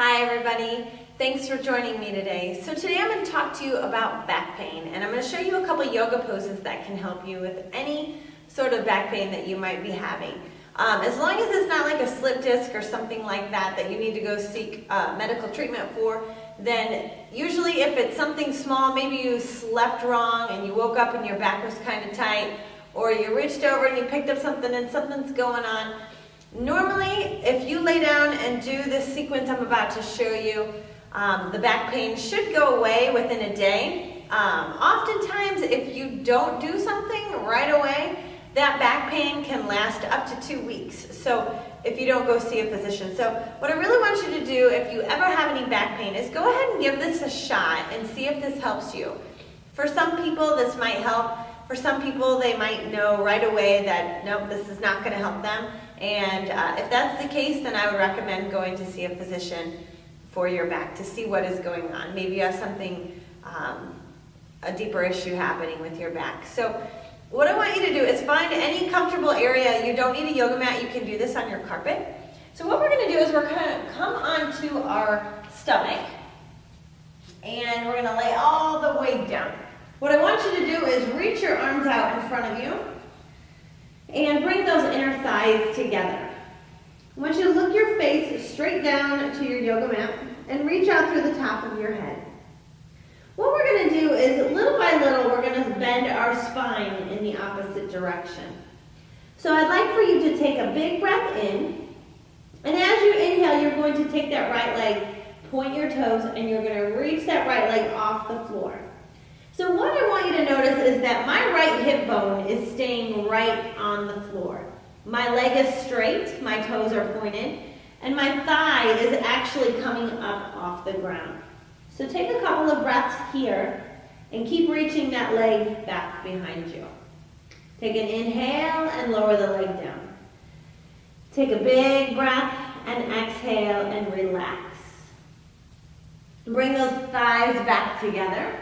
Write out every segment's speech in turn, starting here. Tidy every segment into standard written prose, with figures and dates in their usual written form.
Hi everybody, thanks for joining me today. So today I'm going to talk to you about back pain, and I'm going to show you a couple yoga poses that can help you with any sort of back pain that you might be having. As long as it's not like a slip disc or something like that that you need to go seek medical treatment for, then usually if it's something small, maybe you slept wrong and you woke up and your back was kind of tight, or you reached over and you picked up something and something's going on. Normally, if you lay down and do this sequence I'm about to show you, the back pain should go away within a day. Oftentimes, if you don't do something right away, that back pain can last up to 2 weeks. So if you don't go see a physician. So what I really want you to do if you ever have any back pain is go ahead and give this a shot and see if this helps you. For some people, this might help. For some people, they might know right away that, nope, this is not going to help them. And if that's the case, then I would recommend going to see a physician for your back to see what is going on. Maybe you have something, a deeper issue happening with your back. So what I want you to do is find any comfortable area. You don't need a yoga mat. You can do this on your carpet. So what we're going to do is we're going to come onto our stomach, and we're going to lay all the weight down. What I want you to do is reach your arms out in front of you and bring those inner thighs together. I want you to look your face straight down to your yoga mat and reach out through the top of your head. What we're going to do is little by little we're going to bend our spine in the opposite direction. So I'd like for you to take a big breath in, and as you inhale you're going to take that right leg, point your toes, and you're going to reach that right leg off the floor. So what I want you to notice is that my right hip bone is staying right on the floor. My leg is straight, my toes are pointed, and my thigh is actually coming up off the ground. So take a couple of breaths here and keep reaching that leg back behind you. Take an inhale and lower the leg down. Take a big breath and exhale and relax. Bring those thighs back together.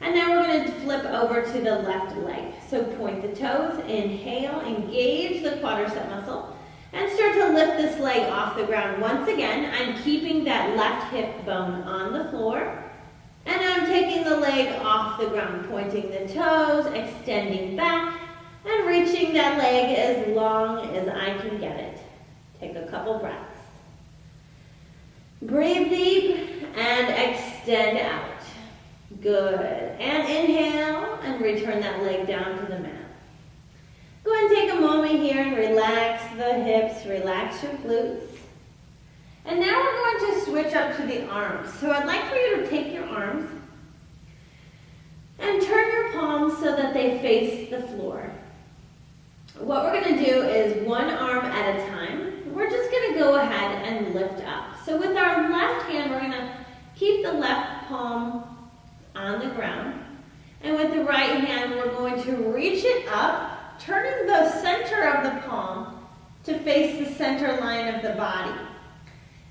And now we're going to flip over to the left leg. So point the toes, inhale, engage the quadricep muscle, and start to lift this leg off the ground. Once again, I'm keeping that left hip bone on the floor, and I'm taking the leg off the ground, pointing the toes, extending back, and reaching that leg as long as I can get it. Take a couple breaths. Breathe deep and extend out. Good. And inhale and return that leg down to the mat. Go ahead and take a moment here and relax the hips, relax your glutes. And now we're going to switch up to the arms. So I'd like for you to take your arms and turn your palms so that they face the floor. What we're going to do is one arm at a time. We're just going to go ahead and lift up. So with our left hand, we're going to keep the left palm on the ground, and with the right hand we're going to reach it up, turning the center of the palm to face the center line of the body.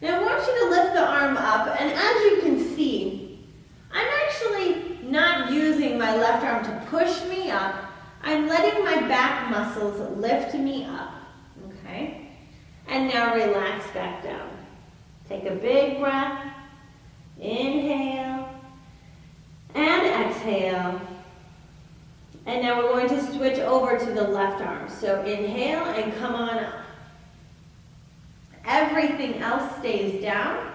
Now I want you to lift the arm up, and as you can see, I'm actually not using my left arm to push me up. I'm letting my back muscles lift me up, okay? And now relax back down. Take a big breath, inhale, and exhale. And now we're going to switch over to the left arm. So inhale and come on up. Everything else stays down.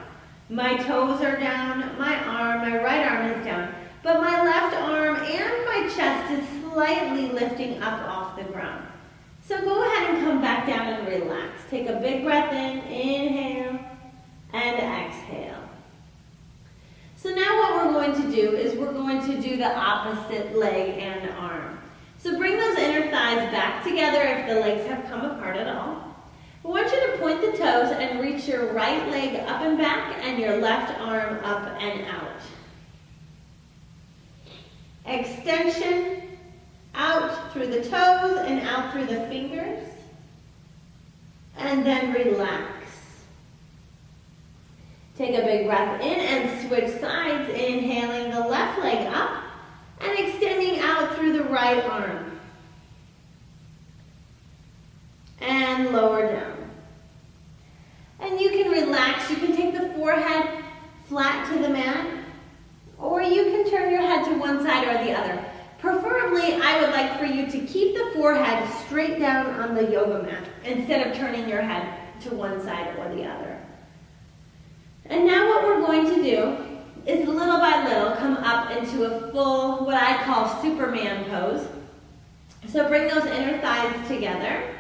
My toes are down, my right arm is down. But my left arm and my chest is slightly lifting up off the ground. So go ahead and come back down and relax. Take a big breath in, inhale, and exhale. So now what we're going to do is we're going to do the opposite leg and arm. So bring those inner thighs back together if the legs have come apart at all. I want you to point the toes and reach your right leg up and back and your left arm up and out. Extension out through the toes and out through the fingers. And then relax. Take a big breath in and switch sides, inhaling the left leg up and extending out through the right arm. And lower down. And you can relax. You can take the forehead flat to the mat, or you can turn your head to one side or the other. Preferably, I would like for you to keep the forehead straight down on the yoga mat instead of turning your head to one side or the other. And now what we're going to do is little by little come up into a full, what I call Superman pose. So bring those inner thighs together.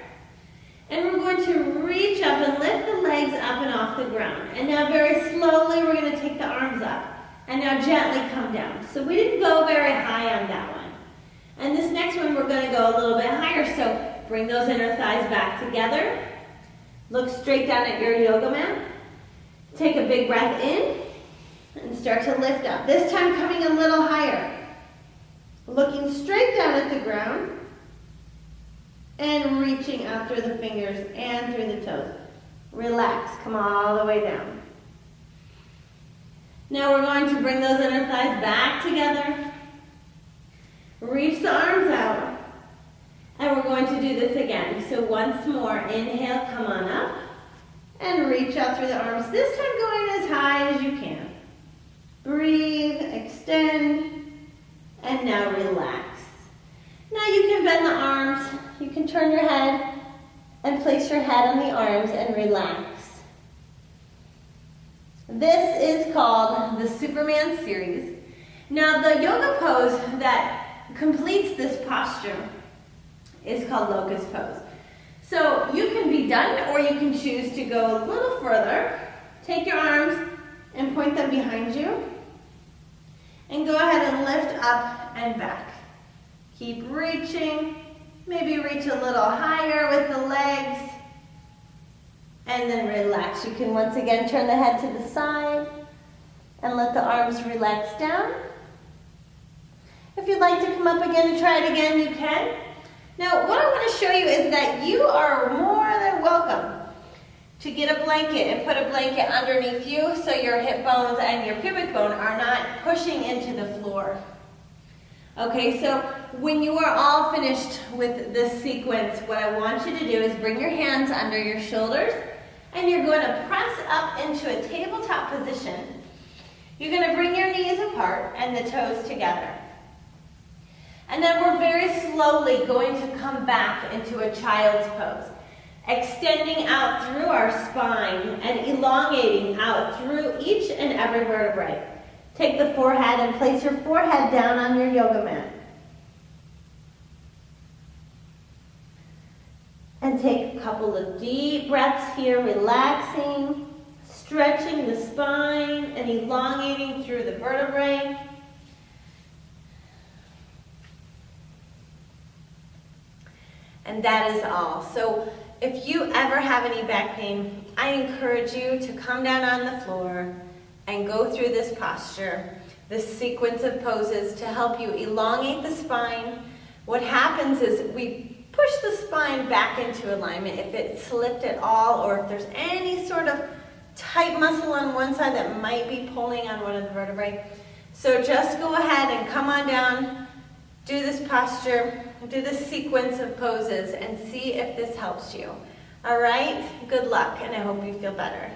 And we're going to reach up and lift the legs up and off the ground. And now very slowly we're going to take the arms up. And now gently come down. So we didn't go very high on that one. And this next one we're going to go a little bit higher. So bring those inner thighs back together. Look straight down at your yoga mat. Take a big breath in and start to lift up. This time coming a little higher. Looking straight down at the ground and reaching out through the fingers and through the toes. Relax, come all the way down. Now we're going to bring those inner thighs back together. Reach the arms out. And we're going to do this again. So once more, inhale, come on up. And reach out through the arms, this time going as high as you can. Breathe, extend, and now relax. Now you can bend the arms, you can turn your head and place your head on the arms and relax. This is called the Superman series. Now the yoga pose that completes this posture is called locust pose. So you can be done or you can choose to go a little further. Take your arms and point them behind you. And go ahead and lift up and back. Keep reaching. Maybe reach a little higher with the legs. And then relax. You can once again turn the head to the side and let the arms relax down. If you'd like to come up again and try it again, you can. Now, what I want to show you is that you are more than welcome to get a blanket and put a blanket underneath you so your hip bones and your pubic bone are not pushing into the floor. Okay, so when you are all finished with this sequence, what I want you to do is bring your hands under your shoulders and you're going to press up into a tabletop position. You're going to bring your knees apart and the toes together. And then we're very slowly going to come back into a child's pose, extending out through our spine and elongating out through each and every vertebrae. Take the forehead and place your forehead down on your yoga mat. And take a couple of deep breaths here, relaxing, stretching the spine and elongating through the vertebrae. And that is all. So if you ever have any back pain, I encourage you to come down on the floor and go through this posture, this sequence of poses to help you elongate the spine. What happens is we push the spine back into alignment if it slipped at all or if there's any sort of tight muscle on one side that might be pulling on one of the vertebrae. So just go ahead and come on down, do this posture, do this sequence of poses and see if this helps you. All right? Good luck, and I hope you feel better.